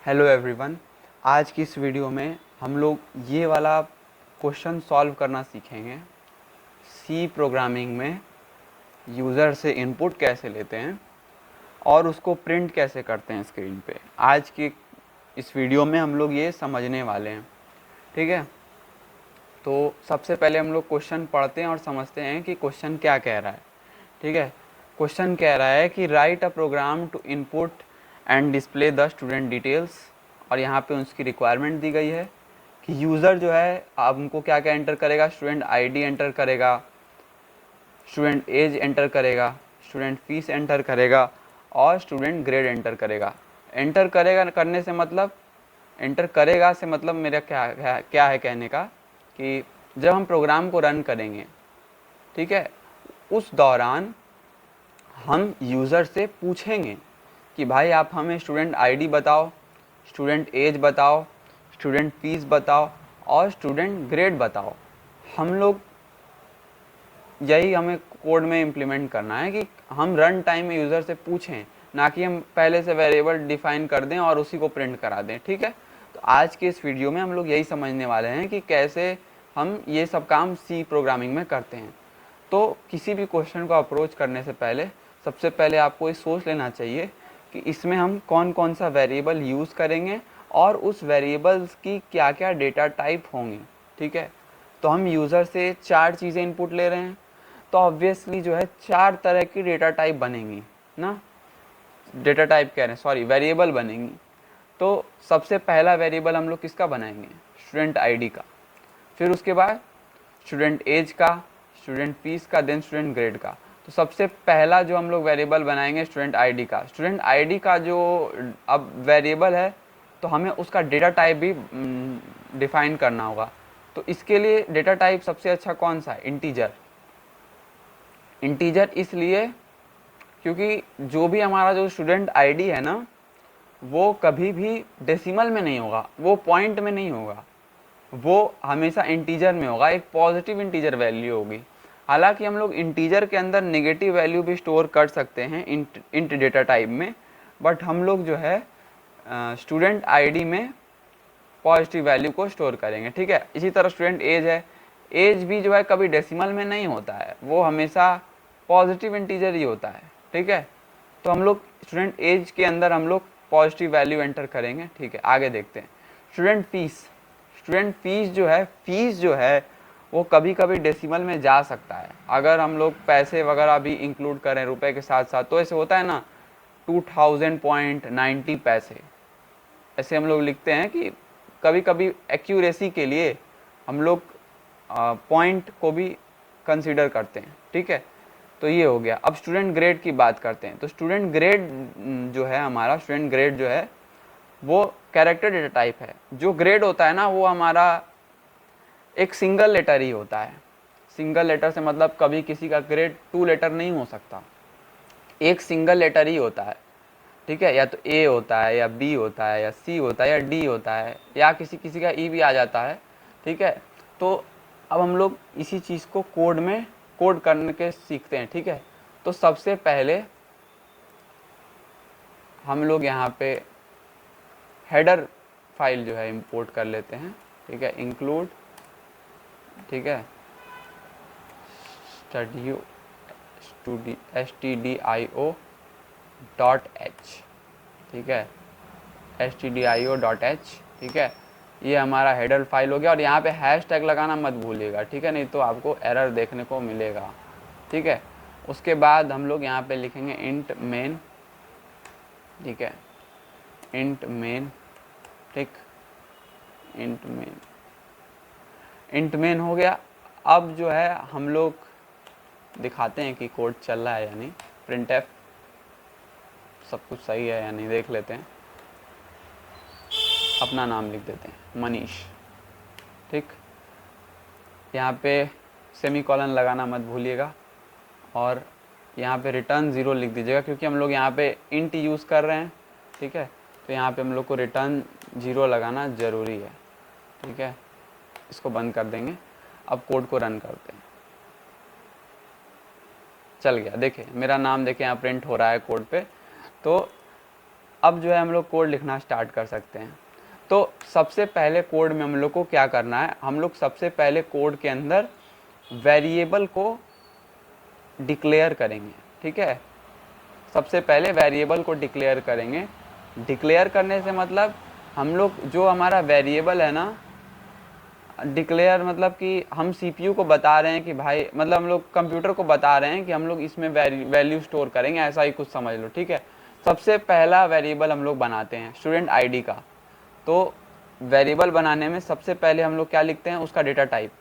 Hello everyone. आज की इस वीडियो में हम लोग ये वाला क्वेश्चन सॉल्व करना सीखेंगे। सी प्रोग्रामिंग में यूज़र से इनपुट कैसे लेते हैं और उसको प्रिंट कैसे करते हैं स्क्रीन पे। आज की इस वीडियो में हम लोग ये समझने वाले हैं, ठीक है। तो सबसे पहले हम लोग क्वेश्चन पढ़ते हैं और समझते हैं कि क्वेश्चन क्या कह रहा है, ठीक है। क्वेश्चन कह रहा है कि write a program to input and display the student details, और यहाँ पे उसकी रिक्वायरमेंट दी गई है कि यूज़र जो है अब उनको क्या क्या एंटर करेगा, स्टूडेंट आईडी एंटर करेगा, स्टूडेंट एज एंटर करेगा, स्टूडेंट फीस एंटर करेगा और स्टूडेंट ग्रेड एंटर करेगा। एंटर करेगा करने से मतलब, एंटर करेगा से मतलब मेरा क्या है कहने का कि जब हम प्रोग्राम को रन करेंगे, ठीक है, उस दौरान हम यूज़र से पूछेंगे कि भाई आप हमें स्टूडेंट आईडी बताओ, स्टूडेंट एज बताओ, स्टूडेंट फीस बताओ और स्टूडेंट ग्रेड बताओ। हम लोग यही हमें कोड में इम्प्लीमेंट करना है कि हम रन टाइम में यूज़र से पूछें, ना कि हम पहले से वेरिएबल डिफाइन कर दें और उसी को प्रिंट करा दें, ठीक है। तो आज के इस वीडियो में हम लोग यही समझने वाले हैं कि कैसे हम ये सब काम सी प्रोग्रामिंग में करते हैं। तो किसी भी क्वेश्चन को अप्रोच करने से पहले सबसे पहले आपको ये सोच लेना चाहिए कि इसमें हम कौन कौन सा वेरिएबल यूज़ करेंगे और उस वेरिएबल्स की क्या क्या डेटा टाइप होंगी, ठीक है। तो हम यूज़र से 4 चीज़ें इनपुट ले रहे हैं, तो ऑब्वियसली जो है 4 तरह की डेटा टाइप बनेंगी ना, डेटा टाइप कह रहे हैं, सॉरी, वेरिएबल बनेंगी। तो सबसे पहला वेरिएबल हम लोग किसका बनाएंगे, स्टूडेंट आईडी का, फिर उसके बाद स्टूडेंट एज का, स्टूडेंट फीस का, देन स्टूडेंट ग्रेड का। तो सबसे पहला जो हम लोग वेरिएबल बनाएंगे स्टूडेंट आईडी का। स्टूडेंट आईडी का जो अब वेरिएबल है तो हमें उसका डेटा टाइप भी डिफाइन करना होगा। तो इसके लिए डेटा टाइप सबसे अच्छा कौन सा है, इंटीजर। इंटीजर इसलिए क्योंकि जो भी हमारा जो स्टूडेंट आईडी है ना, वो कभी भी डेसिमल में नहीं होगा, वो पॉइंट में नहीं होगा, वो हमेशा इंटीजर में होगा, एक पॉजिटिव इंटीजर वैल्यू होगी। हालांकि हम लोग इंटीजर के अंदर नेगेटिव वैल्यू भी स्टोर कर सकते हैं इंट डेटा टाइप में, बट हम लोग जो है स्टूडेंट आईडी में पॉजिटिव वैल्यू को स्टोर करेंगे, ठीक है। इसी तरह स्टूडेंट एज है, एज भी जो है कभी डेसिमल में नहीं होता है, वो हमेशा पॉजिटिव इंटीजर ही होता है, ठीक है। तो हम लोग स्टूडेंट एज के अंदर हम लोग पॉजिटिव वैल्यू एंटर करेंगे, ठीक है। आगे देखते हैं स्टूडेंट फीस। स्टूडेंट फीस जो है वो कभी कभी डेसिमल में जा सकता है, अगर हम लोग पैसे वगैरह भी इंक्लूड करें रुपए के साथ साथ, तो ऐसे होता है ना 2000.90 पैसे, ऐसे हम लोग लिखते हैं कि कभी कभी एक्यूरेसी के लिए हम लोग पॉइंट को भी कंसीडर करते हैं, ठीक है। तो ये हो गया। अब स्टूडेंट ग्रेड की बात करते हैं। तो स्टूडेंट ग्रेड जो है हमारा, स्टूडेंट ग्रेड जो है वो कैरेक्टर डेटा टाइप है। जो ग्रेड होता है ना वो हमारा एक सिंगल लेटर ही होता है। सिंगल लेटर से मतलब कभी किसी का ग्रेड 2 लेटर नहीं हो सकता, एक सिंगल लेटर ही होता है, ठीक है। या तो ए होता है या बी होता है या सी होता है या डी होता है या किसी किसी का ई भी आ जाता है, ठीक है। तो अब हम लोग इसी चीज़ को कोड में कोड करने के सीखते हैं, ठीक है। तो सबसे पहले हम लोग यहाँ पे हेडर फाइल जो है इंपोर्ट कर लेते हैं, ठीक है। इंक्लूड, ठीक है, stdio.h, ठीक है, stdio.h, ठीक है। ये हमारा हेडर फाइल हो गया और यहाँ पे हैश टैग लगाना मत भूलिएगा, ठीक है, नहीं तो आपको एरर देखने को मिलेगा, ठीक है। उसके बाद हम लोग यहाँ पे लिखेंगे इंट मेन, ठीक है, इंट मेन, ठीक, इंट मेन हो गया। अब जो है हम लोग दिखाते हैं कि कोड चल रहा है या नहीं, प्रिंटफ सब कुछ सही है या नहीं देख लेते हैं। अपना नाम लिख देते हैं मनीष, ठीक। यहाँ पे सेमीकोलन लगाना मत भूलिएगा और यहाँ पे रिटर्न 0 लिख दीजिएगा, क्योंकि हम लोग यहाँ पे इंट यूज़ कर रहे हैं, ठीक है। तो यहाँ पे हम लोग को रिटर्न 0 लगाना ज़रूरी है, ठीक है। इसको बंद कर देंगे। अब कोड को रन करते हैं। चल गया, देखिए मेरा नाम देखिए यहाँ प्रिंट हो रहा है कोड पे। तो अब जो है हम लोग कोड लिखना स्टार्ट कर सकते हैं। तो सबसे पहले कोड में हम लोग को क्या करना है, हम लोग सबसे पहले कोड के अंदर वेरिएबल को डिक्लेयर करेंगे। ठीक है, सबसे पहले वेरिएबल को डिक्लेयर करेंगे। डिक्लेयर करने से मतलब हम लोग जो हमारा वेरिएबल है ना, डिक्लेयर मतलब कि हम सीपीयू को बता रहे हैं कि भाई, मतलब हम लोग कंप्यूटर को बता रहे हैं कि हम लोग इसमें वैल्यू स्टोर करेंगे, ऐसा ही कुछ समझ लो। ठीक है, सबसे पहला वेरिएबल हम लोग बनाते हैं स्टूडेंट आईडी का। तो वेरिएबल बनाने में सबसे पहले हम लोग क्या लिखते हैं, उसका डेटा टाइप।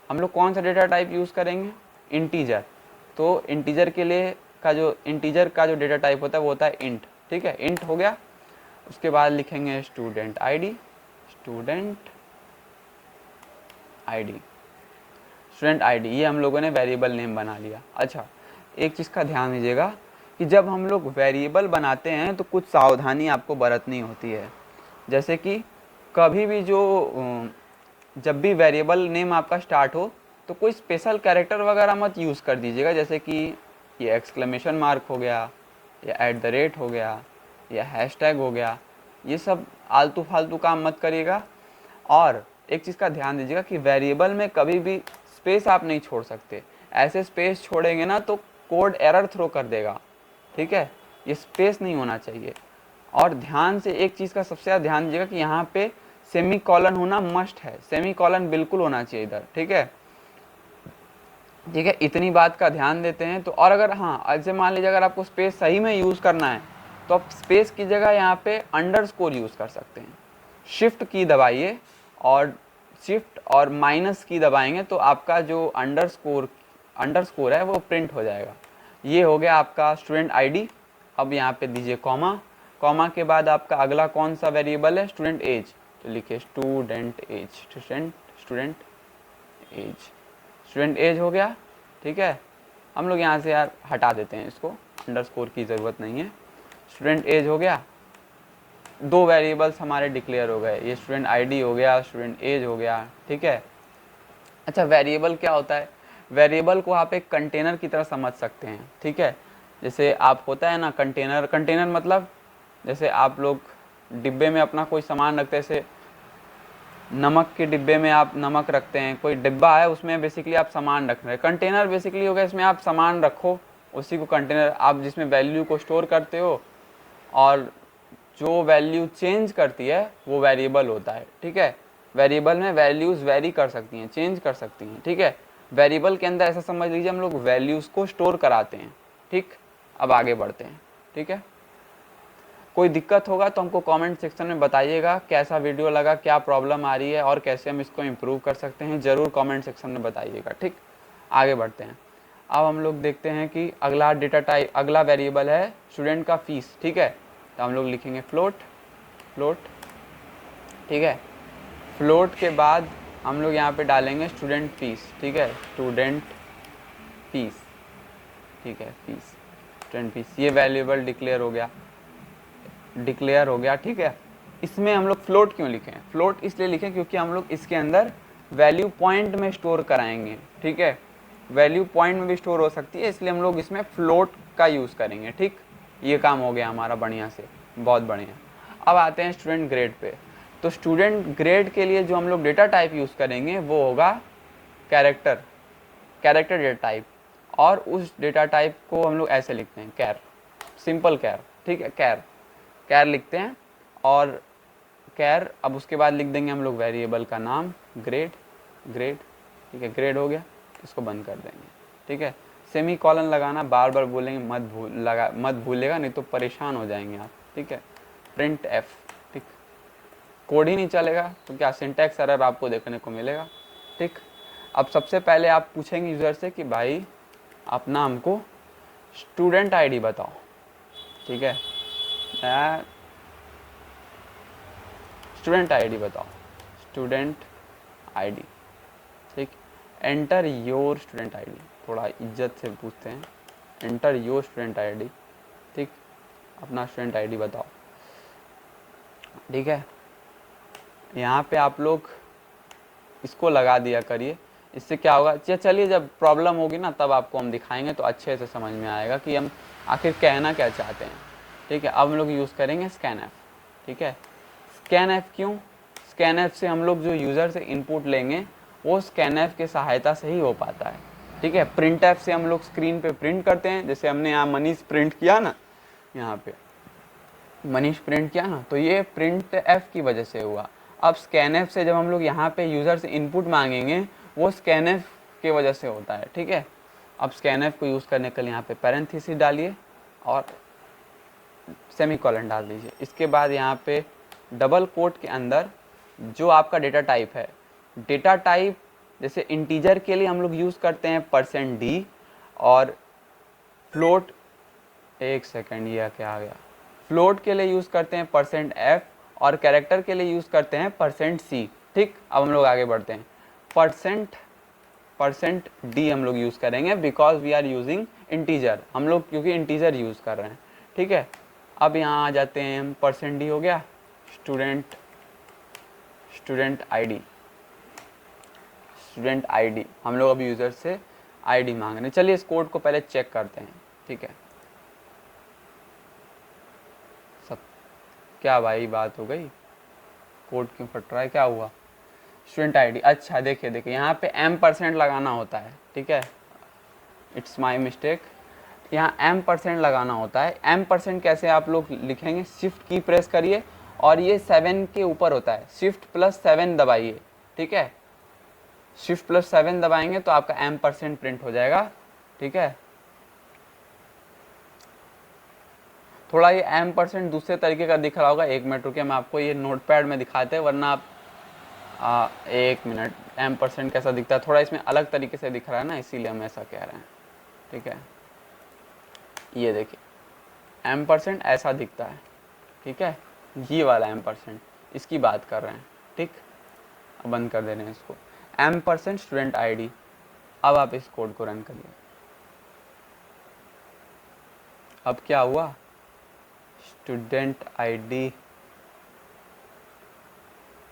हम लोग कौन सा डेटा टाइप यूज़ करेंगे, इंटीजर। तो इंटीजर के लिए इंटीजर का जो डेटा टाइप होता है वो होता है इंट। ठीक है, इंट हो गया। उसके बाद लिखेंगे स्टूडेंट आईडी, स्टूडेंट आईडी, ये हम लोगों ने वेरिएबल नेम बना लिया। अच्छा, एक चीज़ का ध्यान दीजिएगा कि जब हम लोग वेरिएबल बनाते हैं तो कुछ सावधानी आपको बरतनी होती है। जैसे कि कभी भी जब भी वेरिएबल नेम आपका स्टार्ट हो तो कोई स्पेशल कैरेक्टर वगैरह मत यूज़ कर दीजिएगा, जैसे कि ये एक्सक्लेमेशन मार्क हो गया, या @ हो गया, या हैशटैग हो गया। ये सब आलतू फालतू काम मत करिएगा। और एक चीज़ का ध्यान दीजिएगा कि वेरिएबल में कभी भी स्पेस आप नहीं छोड़ सकते। ऐसे स्पेस छोड़ेंगे ना तो कोड एरर थ्रो कर देगा। ठीक है, ये स्पेस नहीं होना चाहिए। और ध्यान से एक चीज़ का सबसे ज़्यादा ध्यान दीजिएगा कि यहाँ पे सेमीकोलन होना मस्ट है, सेमीकोलन बिल्कुल होना चाहिए इधर। ठीक है, ठीक है, इतनी बात का ध्यान देते हैं। तो और अगर ऐसे मान लीजिए अगर आपको स्पेस सही में यूज़ करना है तो आप स्पेस की जगह यहाँ पे अंडरस्कोर यूज़ कर सकते हैं। शिफ्ट की दबाइए और शिफ्ट और माइनस की दबाएंगे तो आपका जो अंडरस्कोर है वो प्रिंट हो जाएगा। ये हो गया आपका स्टूडेंट आईडी। अब यहाँ पे दीजिए कॉमा। कॉमा के बाद आपका अगला कौन सा वेरिएबल है, स्टूडेंट एज। तो लिखिए स्टूडेंट एज हो गया। ठीक है, हम लोग यहाँ से यार हटा देते हैं इसको, अंडरस्कोर की ज़रूरत नहीं है। स्टूडेंट एज हो गया, दो वेरिएबल्स हमारे डिक्लेयर हो गए, ये स्टूडेंट आईडी हो गया, स्टूडेंट एज हो गया। ठीक है, अच्छा वेरिएबल क्या होता है, वेरिएबल को आप एक कंटेनर की तरह समझ सकते हैं। ठीक है, जैसे आप होता है ना कंटेनर मतलब जैसे आप लोग डिब्बे में अपना कोई सामान रखते हैं, जैसे नमक के डिब्बे में आप नमक रखते हैं, कोई डिब्बा है उसमें बेसिकली आप सामान रख रहे हैं। कंटेनर बेसिकली हो गया इसमें आप सामान रखो, उसी को कंटेनर, आप जिसमें वैल्यू को स्टोर करते हो और जो वैल्यू चेंज करती है वो वेरिएबल होता है। ठीक है, वेरिएबल में वैल्यूज़ वेरी कर सकती हैं, चेंज कर सकती हैं। ठीक है, वेरिएबल के अंदर ऐसा समझ लीजिए हम लोग वैल्यूज़ को स्टोर कराते हैं। ठीक, अब आगे बढ़ते हैं। ठीक है, कोई दिक्कत होगा तो हमको कमेंट सेक्शन में बताइएगा कैसा वीडियो लगा, क्या प्रॉब्लम आ रही है और कैसे हम इसको इम्प्रूव कर सकते हैं, ज़रूर कमेंट सेक्शन में बताइएगा। ठीक, आगे बढ़ते हैं। अब हम लोग देखते हैं कि अगला डेटा टाइप, अगला वेरिएबल है स्टूडेंट का फीस। ठीक है, तो हम लोग लिखेंगे फ्लोट। ठीक है, फ्लोट के बाद हम लोग यहाँ पे डालेंगे स्टूडेंट फीस। ठीक है, स्टूडेंट फीस। ठीक है, फीस, स्टूडेंट फीस, ये वेरिएबल डिक्लेयर हो गया। ठीक है, इसमें हम लोग फ्लोट क्यों लिखें, फ्लोट इसलिए लिखें क्योंकि हम लोग इसके अंदर वैल्यू पॉइंट में स्टोर कराएंगे। ठीक है, वैल्यू पॉइंट में भी स्टोर हो सकती है, इसलिए हम लोग इसमें फ्लोट का यूज़ करेंगे। ठीक, ये काम हो गया हमारा बढ़िया से, बहुत बढ़िया। अब आते हैं स्टूडेंट ग्रेड पे। तो स्टूडेंट ग्रेड के लिए जो हम लोग डेटा टाइप यूज़ करेंगे वो होगा कैरेक्टर डेटा टाइप। और उस डेटा टाइप को हम लोग ऐसे लिखते हैं कैर, सिंपल कैर। ठीक है, कैर लिखते हैं और कैर, अब उसके बाद लिख देंगे हम लोग वेरिएबल का नाम ग्रेड। ठीक है, ग्रेड हो गया, इसको बंद कर देंगे। ठीक है, सेमी कॉलन लगाना बार बार बोलेंगे, मत भूलेगा, नहीं तो परेशान हो जाएंगे आप। ठीक है, प्रिंट एफ। ठीक, कोड ही नहीं चलेगा तो क्या सिंटैक्स एरर आपको देखने को मिलेगा। ठीक, अब सबसे पहले आप पूछेंगे यूज़र से कि भाई अपना हमको स्टूडेंट आईडी बताओ। ठीक है, स्टूडेंट आईडी बताओ, स्टूडेंट आईडी। ठीक, एंटर योर स्टूडेंट आईडी, थोड़ा इज्जत से पूछते हैं, एंटर योर स्टूडेंट आईडी। ठीक, अपना स्टूडेंट आईडी बताओ। ठीक है, यहाँ पे आप लोग इसको लगा दिया करिए, इससे क्या होगा, चलिए जब प्रॉब्लम होगी ना तब आपको हम दिखाएंगे तो अच्छे से समझ में आएगा कि हम आखिर कहना क्या चाहते हैं। ठीक है। अब हम लोग यूज़ करेंगे स्कैनएफ, ठीक है। स्कैनएफ क्यों? स्कैनएफ से हम लोग जो यूज़र से इनपुट लेंगे वो स्कैनएफ के सहायता से ही हो पाता है, ठीक है। प्रिंटएफ से हम लोग स्क्रीन पे प्रिंट करते हैं, जैसे हमने यहाँ मनीष प्रिंट किया ना, यहाँ पे मनीष प्रिंट किया ना, तो ये प्रिंटएफ की वजह से हुआ। अब स्कैनएफ से जब हम लोग यहाँ पे यूज़र से इनपुट मांगेंगे वो स्कैनएफ की वजह से होता है, ठीक है। अब स्कैनएफ को यूज़ करने के लिए यहाँ पे पैरेंथेसिस डालिए और सेमीकोलन डाल दीजिए। इसके बाद यहाँ पे डबल कोट के अंदर जो आपका डेटा टाइप है, डेटा टाइप जैसे इंटीजर के लिए हम लोग यूज़ करते हैं %d और फ्लोट, एक सेकेंड ये क्या आ गया, फ्लोट के लिए यूज़ करते हैं %f और कैरेक्टर के लिए यूज़ करते हैं %c, ठीक। अब हम लोग आगे बढ़ते हैं, %d हम लोग यूज़ करेंगे because we are using integer, हम लोग क्योंकि इंटीजर यूज़ कर रहे हैं, ठीक है। अब यहाँ आ जाते हैं हम, %d हो गया, स्टूडेंट आईडी हम लोग अभी यूज़र से आईडी मांग रहे हैं। चलिए इस कोड को पहले चेक करते हैं, ठीक है। सब क्या भाई बात हो गई, कोड क्यों फट रहा है, क्या हुआ? स्टूडेंट आईडी, अच्छा देखिए यहाँ पे M% लगाना होता है, ठीक है। इट्स माय मिस्टेक, यहाँ M% लगाना होता है। M% कैसे आप लोग लिखेंगे, शिफ्ट की प्रेस करिए और ये 7 के ऊपर होता है, Shift+7 दबाइए, ठीक है। Shift+7 दबाएंगे तो आपका M% प्रिंट हो जाएगा, ठीक है। थोड़ा ये M% दूसरे तरीके का दिख रहा होगा, एक मिनट रुकिए मैं आपको ये नोटपैड में दिखाते हैं, वरना आप एक मिनट, M% कैसा दिखता है, थोड़ा इसमें अलग तरीके से दिख रहा है ना, इसीलिए हम ऐसा कह रहे हैं, ठीक है। ये देखिए M% ऐसा दिखता है, ठीक है, ये वाला M%, इसकी बात कर रहे हैं, ठीक। अब बंद कर दे रहे हैं इसको, M% स्टूडेंट आईडी। अब आप इस कोड को रन करिए। अब क्या हुआ, स्टूडेंट आईडी,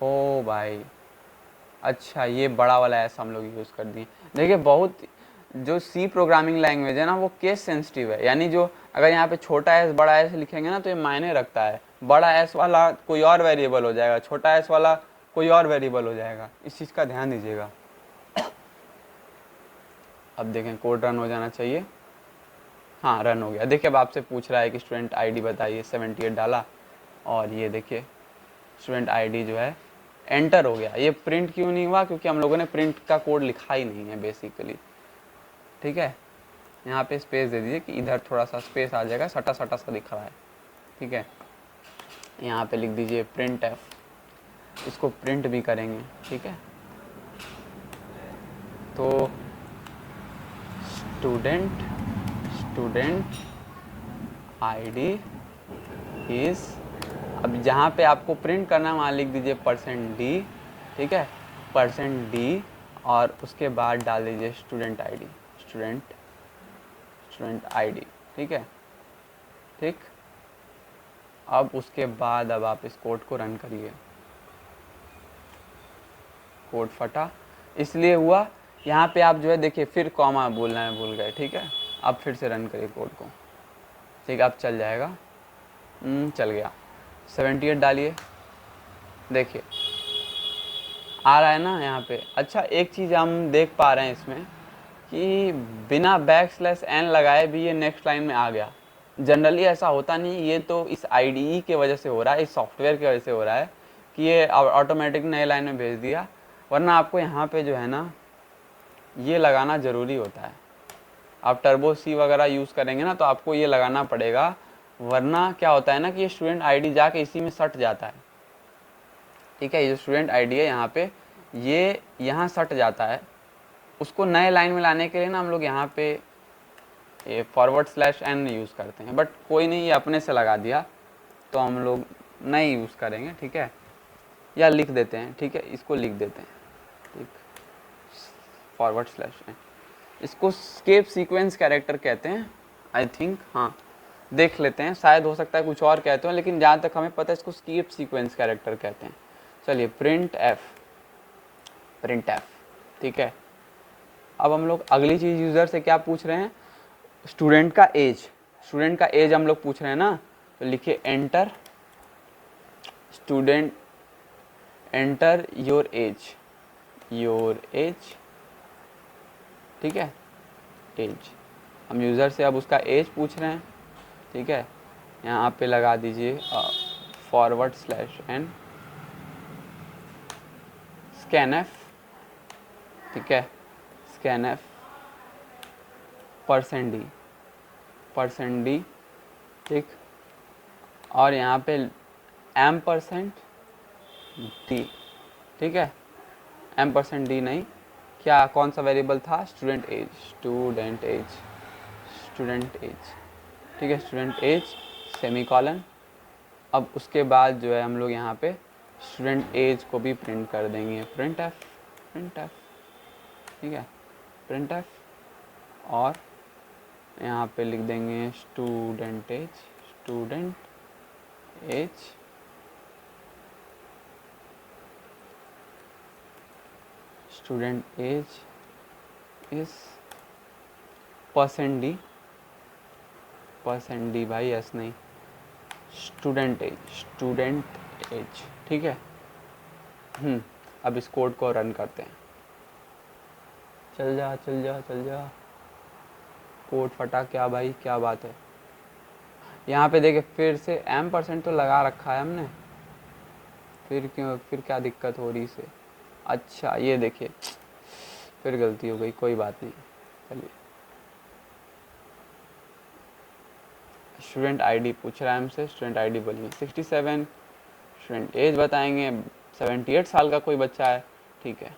ओ भाई अच्छा ये बड़ा वाला ऐसा हम लोग यूज़ कर दिए। देखिए बहुत जो सी प्रोग्रामिंग लैंग्वेज है ना वो केस सेंसिटिव है, यानी जो अगर यहाँ पे छोटा एस बड़ा एस लिखेंगे ना तो ये मायने रखता है, बड़ा एस वाला कोई और वेरिएबल हो जाएगा, छोटा एस वाला कोई और वेरिएबल हो जाएगा, इस चीज़ का ध्यान दीजिएगा। अब देखें कोड रन हो जाना चाहिए, हाँ रन हो गया। देखिए अब आपसे पूछ रहा है कि स्टूडेंट आईडी बताइए, 78 डाला और ये देखिए स्टूडेंट आईडी जो है एंटर हो गया। ये प्रिंट क्यों नहीं हुआ, क्योंकि हम लोगों ने प्रिंट का कोड लिखा ही नहीं है बेसिकली, ठीक है। यहाँ पे स्पेस दे दीजिए कि इधर थोड़ा सा स्पेस आ जाएगा, सटा सटा सा दिख रहा है, ठीक है। यहाँ पे लिख दीजिए printf, इसको प्रिंट भी करेंगे, ठीक है। तो स्टूडेंट आईडी इज, अब जहाँ पे आपको प्रिंट करना है वहाँ लिख दीजिए %d, ठीक है, %d और उसके बाद डाल दीजिए स्टूडेंट आईडी, ठीक है, ठीक। अब उसके बाद अब आप इस कोड को रन करिए। कोड फटा इसलिए हुआ, यहाँ पे आप जो है देखिए फिर कॉमा बोलना है भूल गए, ठीक है। अब फिर से रन करिए कोड को, ठीक है, अब चल जाएगा, चल गया। 78 डालिए, देखिए आ रहा है ना यहाँ पे। अच्छा एक चीज़ हम देख पा रहे हैं इसमें कि बिना \n लगाए भी ये नेक्स्ट लाइन में आ गया। जनरली ऐसा होता नहीं, ये तो इस IDE के वजह से हो रहा है, इस सॉफ्टवेयर की वजह से हो रहा है कि ये ऑटोमेटिक नए लाइन में भेज दिया, वरना आपको यहाँ पे जो है ना ये लगाना ज़रूरी होता है। आप टर्बो C वगैरह यूज़ करेंगे ना तो आपको ये लगाना पड़ेगा, वरना क्या होता है ना कि ये स्टूडेंट आईडी जाके इसी में सट जाता है, ठीक है। ये जो स्टूडेंट आईडी है यहाँ पे ये यहाँ सट जाता है, उसको नए लाइन में लाने के लिए ना हम लोग यहाँ पे ये /n यूज़ करते हैं, बट कोई नहीं, ये अपने से लगा दिया तो हम लोग नहीं यूज़ करेंगे, ठीक है। या लिख देते हैं, ठीक है, इसको लिख देते हैं, ठीक, /n, इसको स्केप सीक्वेंस कैरेक्टर कहते हैं आई थिंक, हाँ देख लेते हैं, शायद हो सकता है कुछ और कहते हो, लेकिन जहाँ तक हमें पता है इसको स्केप सीक्वेंस कैरेक्टर कहते हैं। चलिए printf, ठीक है। अब हम लोग अगली चीज़ यूज़र से क्या पूछ रहे हैं, स्टूडेंट का एज हम लोग पूछ रहे हैं ना, तो लिखिए enter student, enter your age, ठीक है, एज। हम यूज़र से अब उसका एज पूछ रहे हैं, ठीक है। यहाँ पे लगा दीजिए /n scanf, ठीक है, scanf %d, ठीक। और यहाँ पे %d, ठीक है, %d नहीं, क्या कौन सा वेरिएबल था, स्टूडेंट एज, ठीक है, स्टूडेंट एज सेमीकोलन। अब उसके बाद जो है हम लोग यहाँ पे स्टूडेंट एज को भी प्रिंट कर देंगे, printf, ठीक है, printf। और यहाँ पे लिख देंगे स्टूडेंट एज इज %d भाई, एस नहीं, स्टूडेंट एज, ठीक है। अब इस कोड को रन करते हैं। चल जा, कोड फटा क्या भाई, क्या बात है। यहाँ पे देखिए फिर से %, तो लगा रखा है हमने, फिर क्या दिक्कत हो रही इसे। अच्छा ये देखिए फिर गलती हो गई, कोई बात नहीं, चलिए। स्टूडेंट आईडी पूछ रहा है हमसे, स्टूडेंट आईडी बोलिए 67, स्टूडेंट एज बताएंगे 78 साल का कोई बच्चा है, ठीक है।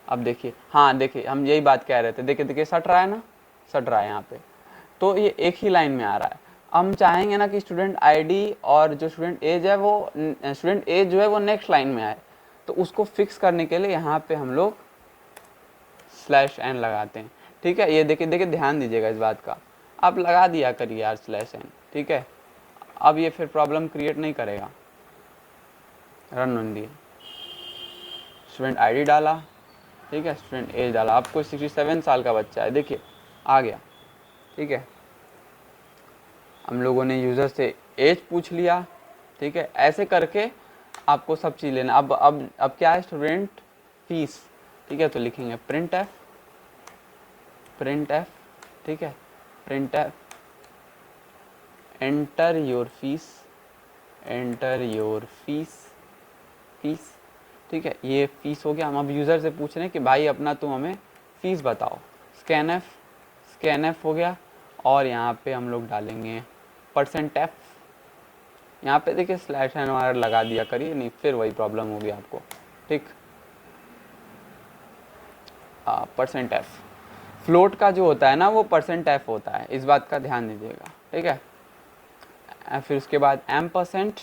अब देखिए, हाँ देखिए हम यही बात कह रहे थे, देखिए सट रहा है ना, सट रहा है यहाँ पे, तो ये एक ही लाइन में आ रहा है। हम चाहेंगे ना कि स्टूडेंट आईडी और जो स्टूडेंट एज है वो, स्टूडेंट एज जो है वो नेक्स्ट लाइन में आए, तो उसको फिक्स करने के लिए यहाँ पे हम लोग /n लगाते हैं, ठीक है। ये देखिए ध्यान दीजिएगा इस बात का, आप लगा दिया करिए यार /n, ठीक है। अब ये फिर प्रॉब्लम क्रिएट नहीं करेगा। रन होने दिए, स्टूडेंट आईडी डाला, ठीक है, स्टूडेंट एज डाला, आपको 67 साल का बच्चा है, देखिए आ गया, ठीक है। हम लोगों ने यूज़र से एज पूछ लिया, ठीक है। ऐसे करके आपको सब चीज़ लेना। अब क्या है, स्टूडेंट फीस, ठीक है, तो लिखेंगे printf, ठीक है, printf एंटर योर फीस, ठीक है। ये फीस हो गया। हम अब यूज़र से पूछ रहे हैं कि भाई अपना तुम हमें फीस बताओ, scanf हो गया। और यहाँ पे हम लोग डालेंगे %f, यहाँ पे देखिए /n हमारा लगा दिया करिए, नहीं फिर वही प्रॉब्लम होगी आपको, ठीक। %f फ्लोट का जो होता है ना वो %f होता है, इस बात का ध्यान दीजिएगा, ठीक है। फिर उसके बाद %,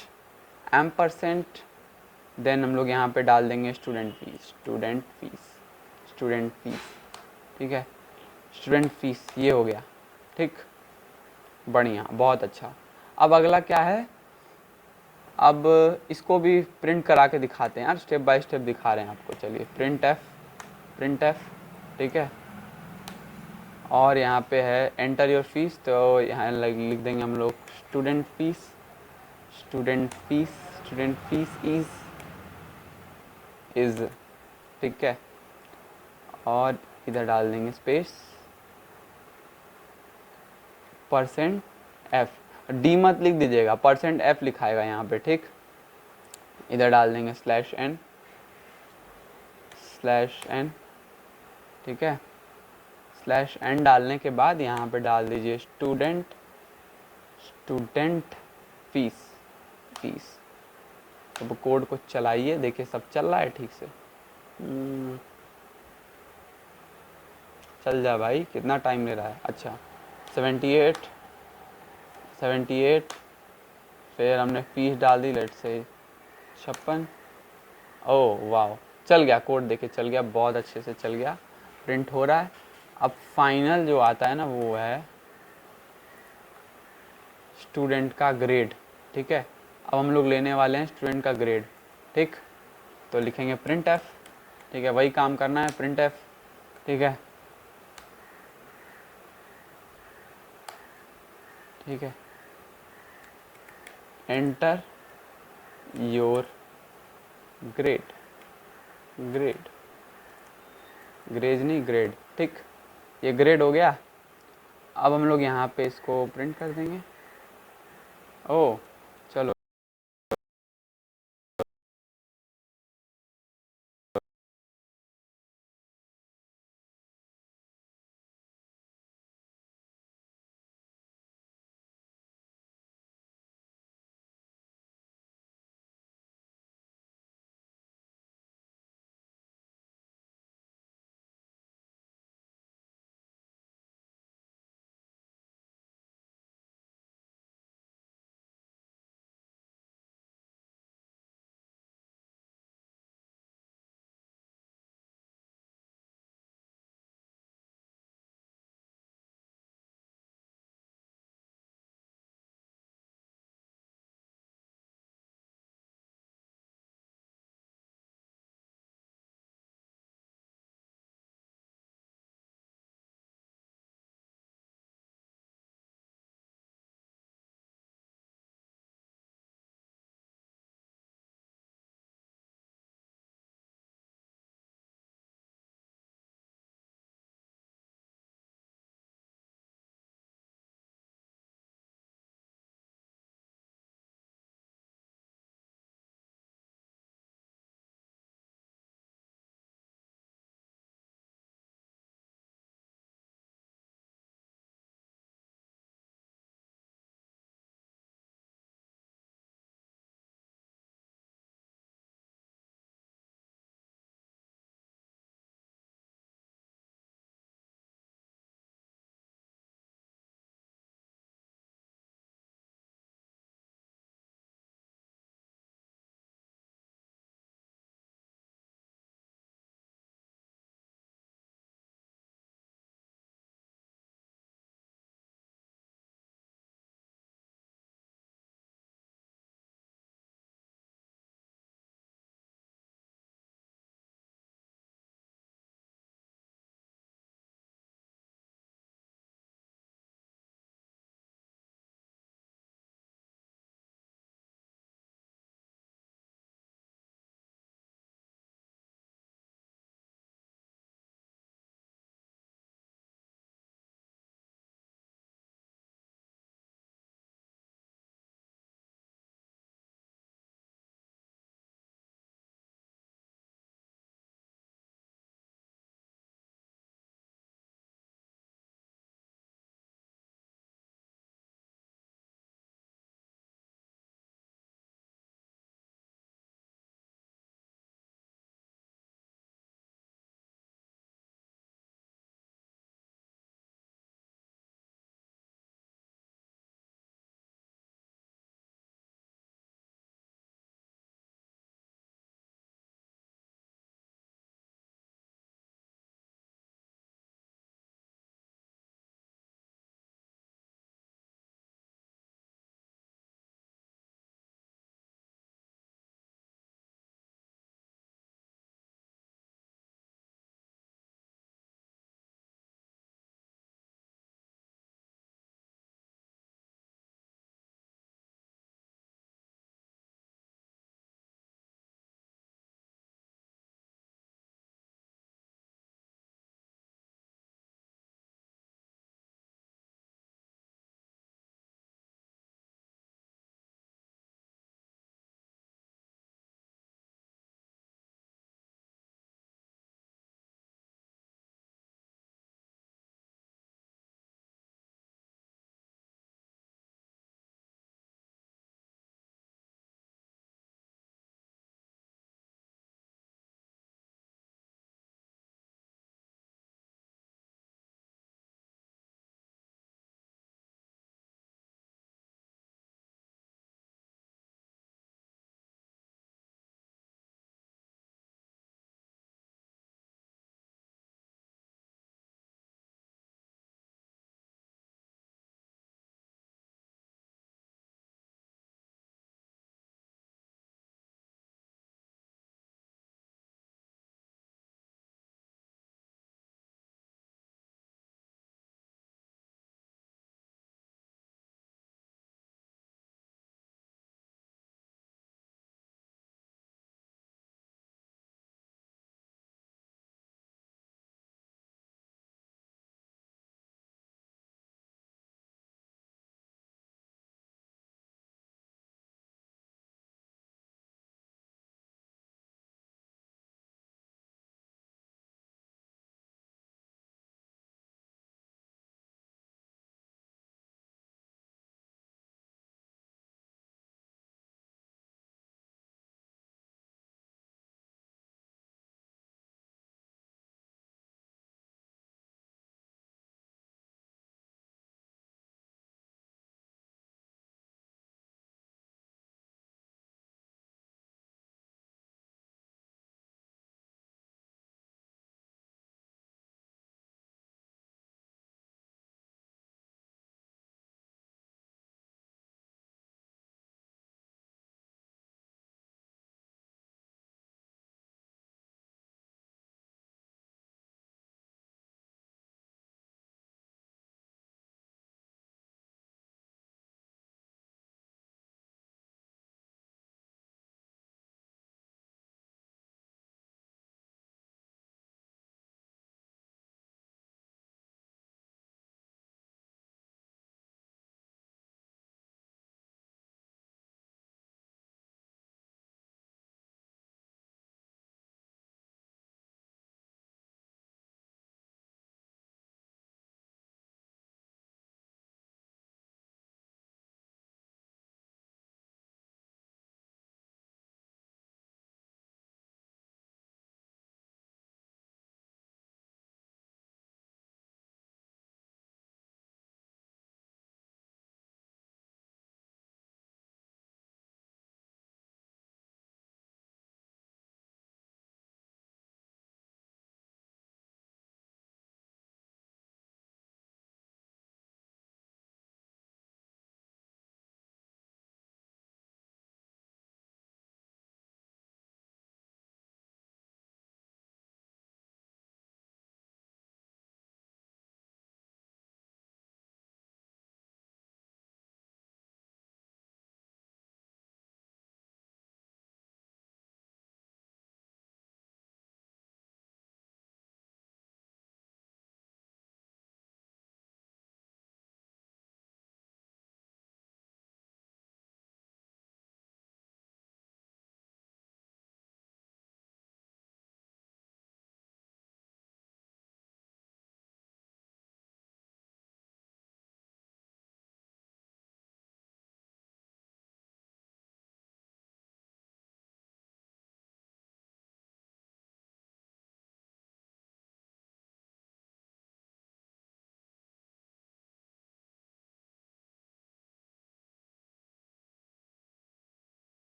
देन हम लोग यहाँ पे डाल देंगे स्टूडेंट फीस, ठीक है, स्टूडेंट फीस, ये हो गया, ठीक, बढ़िया, बहुत अच्छा। अब अगला क्या है, अब इसको भी प्रिंट करा के दिखाते हैं यार, स्टेप बाय स्टेप दिखा रहे हैं आपको। चलिए printf, ठीक है। और यहाँ पे है एंटर योर फीस, तो यहाँ लिख देंगे हम लोग स्टूडेंट फीस इज, ठीक है। और इधर डाल देंगे स्पेस %f, डी मत लिख दीजिएगा, %f लिखाएगा यहाँ पे, ठीक। इधर डाल देंगे /n, ठीक है। /n डालने के बाद यहाँ पे डाल दीजिए स्टूडेंट फीस। अब कोड को चलाइए, देखिए सब चल रहा है ठीक से। चल जा भाई, कितना टाइम ले रहा है। अच्छा 78, फिर हमने फीस डाल दी, लेट से 56। ओह वाह, चल गया कोड, देखिए चल गया, बहुत अच्छे से चल गया, प्रिंट हो रहा है। अब फाइनल जो आता है ना वो है स्टूडेंट का ग्रेड, ठीक है। अब हम लोग लेने वाले हैं स्टूडेंट का ग्रेड, ठीक। तो लिखेंगे printf, ठीक है, वही काम करना है, printf, ठीक है, ठीक है। एंटर योर ग्रेड, ग्रेड, ग्रेज नहीं ग्रेड, ठीक। ये ग्रेड हो गया। अब हम लोग यहाँ पे इसको प्रिंट कर देंगे। ओह